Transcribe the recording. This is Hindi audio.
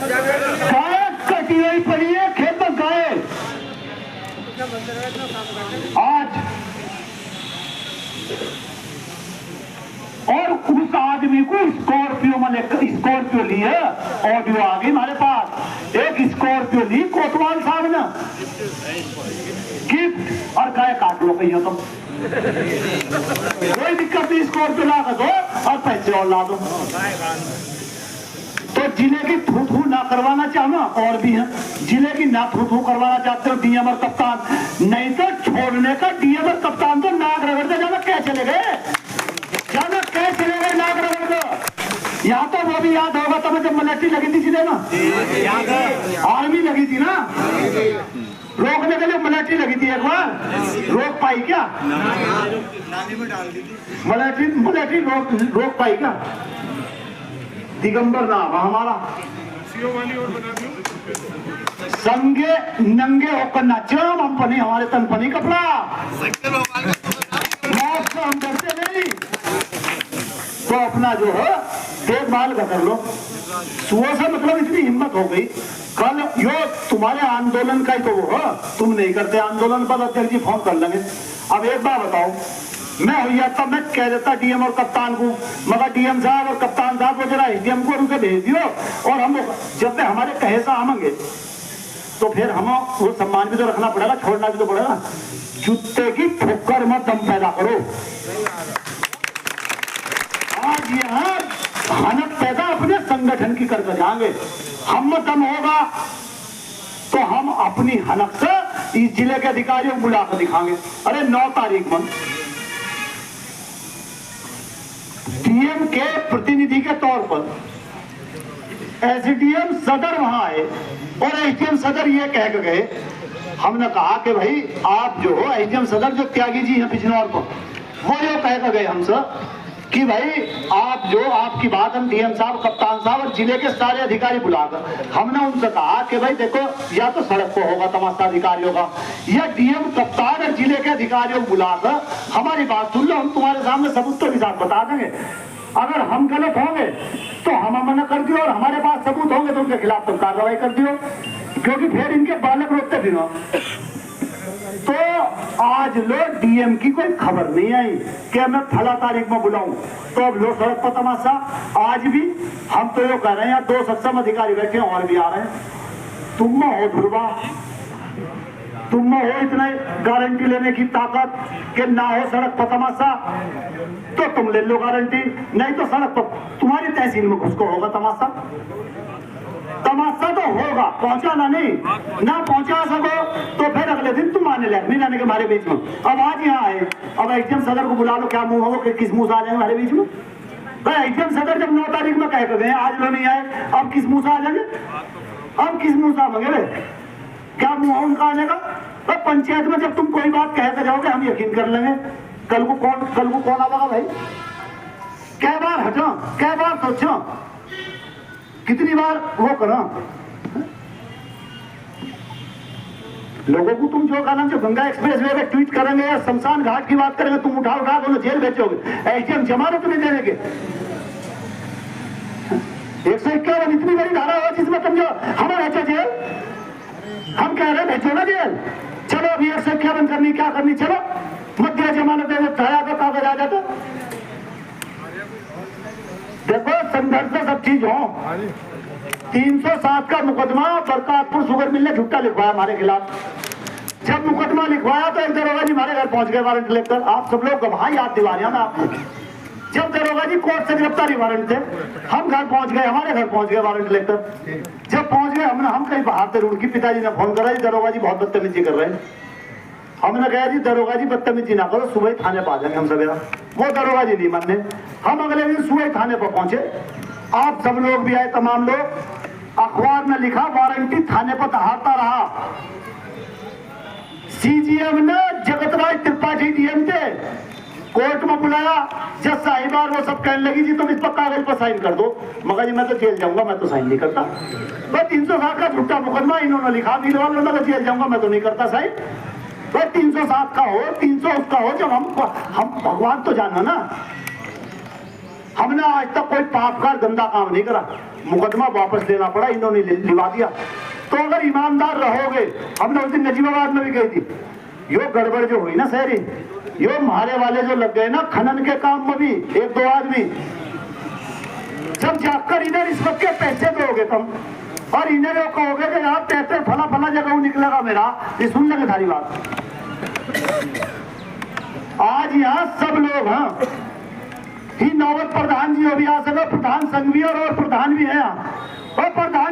गाय कटी हुई पड़ी है खेत में गाय। आज और उस आदमी को स्कॉर्पियो ली है। ऑडियो आ गई हमारे पास, एक स्कॉर्पियो ली कोतवाल साहब ने गिफ्ट, और गाय काट लो कहीं तुम, कोई दिक्कत नहीं, स्कॉर्पियो ला कर दो और पैसे और ला दो। तो जिले की थू थू ना करवाना चाहना और भी है, जिले की ना थू थू करवाना चाहते हो डीएम और कप्तान, नहीं तो छोड़ने का डीएम और कप्तान तो नाक रगड़ते जाना, क्या चले गए जाना, क्या चले गए नाक रगड़ दो। यहाँ तो वो भी याद होगा तुम्हें जब मिलिट्री लगी थी जिले में, आर्मी लगी थी ना, रोकने के लिए मिलिट्री लगी थी एक बार, रोक पाई क्या? मिलिट्री रोक पाई क्या? दिगंबर नाम हमारा, संगे नंगे होकर नाचो हम पनी, हमारे तन पनी कपड़ा, मौत से हम डरते नहीं। तो अपना जो है देखभाल कर लो। सुबह से मतलब इतनी हिम्मत हो गई, कल यो तुम्हारे आंदोलन का ही तो वो है, तुम नहीं करते आंदोलन पर, अध्यक्ष जी फोन कर लेंगे। अब एक बात बताओ, मैं हो जाता मैं कह देता डीएम और कप्तान को, मगर डीएम साहब और कप्तान साहब को जरा एसडीएम को उनसे भेज दियो, और हम जब तक हमारे कहे से आवेंगे तो फिर हम वो सम्मान भी तो रखना पड़ेगा, छोड़ना भी तो पड़ेगा। जूते की ठोकर में दम पैदा करो। आज यहाँ हनक पैदा अपने संगठन की करके जाएंगे, हम में दम होगा तो हम अपनी हनक से इस जिले के अधिकारियों को बुला कर दिखाएंगे। अरे 9 तारीख में डीएम के प्रतिनिधि के तौर पर एसडीएम सदर वहां आए और एसडीएम सदर ये कह के गए, हमने कहा कि भाई आप जो हो एसडीएम सदर जो त्यागी जी हैं बिजनौर पर, वो ये कह के गए हमसे कि भाई आप जो आपकी बात हम डीएम साहब कप्तान साहब और जिले के सारे अधिकारी बुलाकर, हमने उनसे कहा कि भाई देखो या तो सड़क पर होगा तमाशा अधिकारियों का, या डीएम कप्तान और जिले के अधिकारियों को बुलाकर हमारी बात सुन लो, हम तुम्हारे सामने सबूतों के साथ बता देंगे। अगर हम गलत होंगे तो हम मना कर दियो, और हमारे पास सबूत होंगे तो उनके खिलाफ तुम कार्रवाई कर दियो, क्योंकि फिर इनके बालक रोकते भी ना। तो आज लोग डीएम की कोई खबर नहीं आई कि मैं फला तारीख में बुलाऊं, तो अब लो सड़क पर तमाशा। आज भी हम तो ये कह रहे हैं, यहाँ 2 सक्षम अधिकारी बैठे हैं और भी आ रहे हैं, तुम में हो ध्रुवा, तुम में हो इतने गारंटी लेने की ताकत कि ना हो सड़क पर तमाशा, तो तुम ले लो गारंटी, नहीं तो सड़क पर तुम्हारी तहसील में घुस को होगा तमाशा। तमाशा तो होगा, पहुंचाना नहीं, ना पहुंचा सको तो फिर अगले दिन तुम आने लगे नहीं जाने के हमारे बीच में। अब आज यहाँ आए, अब एसडीएम सदर को बुला लो, क्या मुंह होगा कि किस मुंह से आ जाएंगे हमारे बीच में? भाई एसडीएम सदर जब 9 तारीख में कह कर गए, आज लोग नहीं आए, अब किस मुंह से आ जाएंगे? अब किस मुंह से आवेंगे? क्या मुंह उनका आने का? तो पंचायत में जब तुम कोई बात कहते जाओगे हम यकीन कर लेंगे, कल को कौन आएगा भाई? कै बार हटो, कै बार सोचो, कितनी बार वो करो। लोगों को तुम जो कहना, जो गंगा एक्सप्रेस वे पे ट्वीट करेंगे या शमशान घाट की बात करेंगे, तुम उठा उन्हें जेल भेजोगे, एसडीएम जमानत नहीं देने के। 151 इतनी बड़ी धारा हो जिसमें तुम जो हमें भेजो जेल, हम कह रहे हैं भेजो ना जेल। चलो अभी 151 करनी, क्या करनी, चलो मध्य जमानत देने कागज आ जाता। देखो संघर्ष से सब चीज हो। 307 का मुकदमा बरकातपुर शुगर मिल ने झूठा लिखवाया हमारे खिलाफ। जब मुकदमा लिखवाया तो एक दरोगा जी हमारे घर पहुंच गए वारंट लेकर, आप सब लोग गवाह याद दिवा रहे हैं ना आपको। जब दरोगा जी कोर्ट से गिरफ्तारी वारंट थे, हम घर पहुंच गए, हमारे घर पहुंच गए वारंट लेकर। जब पहुंच गए हम कहीं बाहर थे, उनकी पिताजी ने फोन करा, दरोगा जी बहुत बदतमीजी कर रहे हैं। हमने कहा जी दरोगा जी बदतमीजी ना करो, सुबह थाने पर आ जाएंगे हम सवेरा। वो दरोगा जी नहीं माने, हम अगले दिन सुबह थाने पर पहुंचे, आप सब लोग भी आए, तमाम लोग। अखबार में लिखा वारंटी थाने पर दहाड़ता रहा। सीजीएम ने जगत राज त्रिपाठी डीएम थे, कोर्ट में बुलाया, जज साहिबार वो सब कहने लगी जी तुम इस पर कागज पर साइन कर दो। मगर जी मैं तो जेल जाऊंगा, मैं तो साइन नहीं करता। बस 307 का झूठा मुकदमा इन्होंने लिखा, मैं जेल जाऊंगा, मैं तो नहीं करता साइन। तो 307 का हो, 300 उसका हो, जब हम भगवान तो जाना ना। हमने आज तक कोई पाप का गंदा काम नहीं करा, मुकदमा वापस लेना पड़ा, इन्होंने लिवा दिया। तो अगर ईमानदार रहोगे, हमने उस दिन नजीबाबाद में भी गई थी, यो गड़बड़ जो हुई ना शहरी, यो मारे वाले जो लग गए ना खनन के काम में भी 1-2 आदमी, जब जाकर इधर इस वक्त के पैसे दोगे तुम और इन्हें जो कहोगे कि यार पैसे फला फला जगह निकलेगा मेरा, ये सुन लेंगे सारी बात। आज यहाँ सब लोग हाँ ही नौबत प्रधान जी हो भी आ सके, प्रधान संघ भी और प्रधान भी है यहाँ, और प्रधान